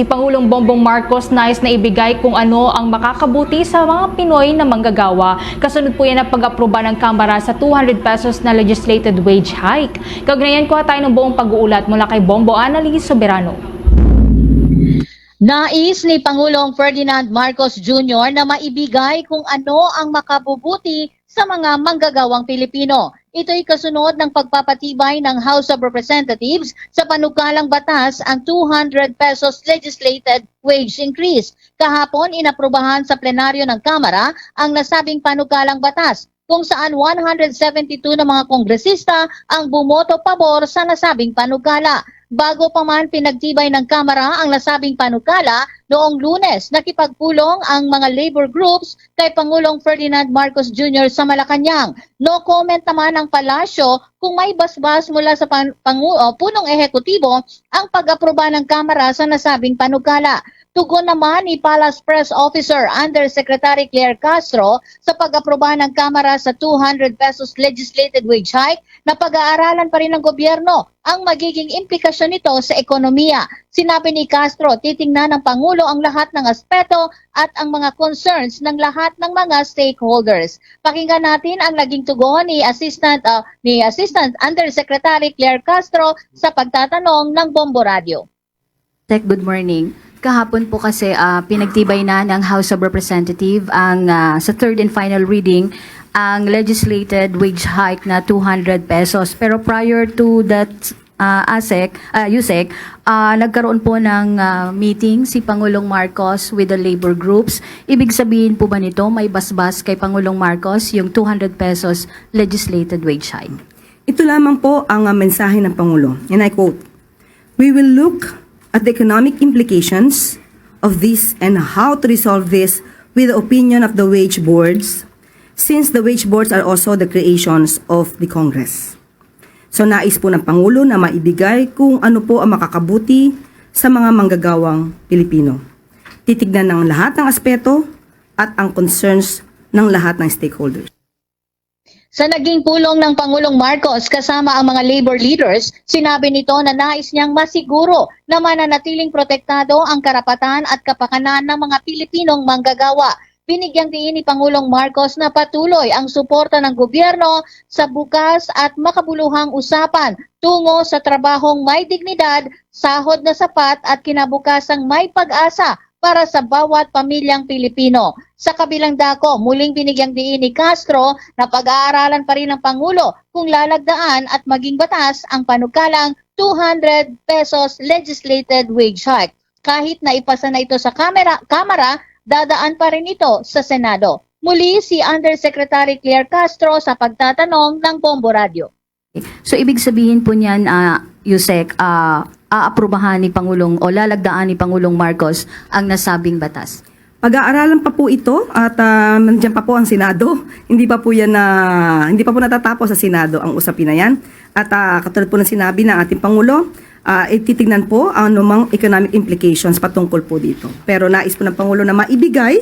Pangulong Bongbong Marcos nais na ibigay kung ano ang makakabuti sa mga Pinoy na manggagawa. Kasunod po yan ang pag-aproba ng Kamara sa 200 pesos na legislated wage hike. Kaugnayan ko tayo ng buong pag-uulat mula kay Bombo Annalise Soberano. Nais ni Pangulong Ferdinand Marcos Jr. na maibigay kung ano ang makabubuti sa mga manggagawang Pilipino. Ito'y kasunod ng pagpapatibay ng House of Representatives sa panukalang batas ang 200 pesos legislated wage increase. Kahapon, inaprubahan sa plenaryo ng Kamara ang nasabing panukalang batas, kung saan 172 na mga kongresista ang bumoto pabor sa nasabing panukala. Bago pa man pinagtibay ng Kamara ang nasabing panukala, noong Lunes nakipagpulong ang mga labor groups kay Pangulong Ferdinand Marcos Jr. sa Malacanang. No comment naman ang palasyo kung may basbas mula sa punong ehekutibo ang pag-aproba ng Kamara sa nasabing panukala. Tugon naman ni Palace Press Officer Undersecretary Claire Castro sa pag-aproba ng Kamara sa 200 pesos legislated wage hike na pag-aaralan pa rin ng gobyerno ang magiging implikasyon nito sa ekonomiya. Sinabi ni Castro, titingnan ng Pangulo ang lahat ng aspeto at ang mga concerns ng lahat ng mga stakeholders. Pakinggan natin ang naging tugon ni Assistant Undersecretary Claire Castro sa pagtatanong ng Bombo Radio. Good morning. Kahapon po kasi pinagtibay na ng House of Representatives ang sa third and final reading ang legislated wage hike na 200 pesos. Pero prior to that USEC, nagkaroon po ng meeting si Pangulong Marcos with the labor groups. Ibig sabihin po ba nito may basbas kay Pangulong Marcos yung 200 pesos legislated wage hike? Ito lamang po ang mensahe ng Pangulo. And I quote, "We will look at the economic implications of this and how to resolve this with the opinion of the wage boards, since the wage boards are also the creations of the Congress." So nais po ng Pangulo na maibigay kung ano po ang makakabuti sa mga manggagawang Pilipino. Titignan ng lahat ng aspeto at ang concerns ng lahat ng stakeholders. Sa naging pulong ng Pangulong Marcos kasama ang mga labor leaders, sinabi nito na nais niyang masiguro na mananatiling protektado ang karapatan at kapakanan ng mga Pilipinong manggagawa. Binigyang diin ni Pangulong Marcos na patuloy ang suporta ng gobyerno sa bukas at makabuluhang usapan tungo sa trabahong may dignidad, sahod na sapat at kinabukasang may pag-asa para sa bawat pamilyang Pilipino. Sa kabilang dako, muling binigyang diin ni Castro na pag-aaralan pa rin ng Pangulo kung lalagdaan at maging batas ang panukalang 200 pesos legislated wage hike. Kahit na ipasa na ito sa Kamara, dadaan pa rin ito sa Senado. Muli si Undersecretary Claire Castro sa pagtatanong ng Bombo Radio. So ibig sabihin po niyan, USEC, aaprubahan ni Pangulong o lalagdaan ni Pangulong Marcos ang nasabing batas? Pag-aaralan pa po ito at nandiyan pa po ang Senado. Hindi pa po natatapos sa Senado ang usapin na yan. At katulad po ng sinabi ng ating Pangulo, titignan po ang anumang economic implications patungkol po dito. Pero nais po ng Pangulo na maibigay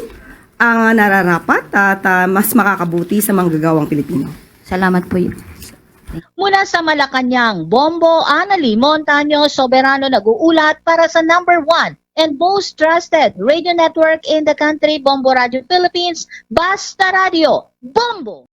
ang nararapat at mas makakabuti sa manggagawang Pilipino. Salamat po. Mula sa Malacanang, Bombo Annalise Montaño Soberano nag-uulat para sa number 1 and most trusted radio network in the country, Bombo Radio Philippines, Basta Radio, Bombo!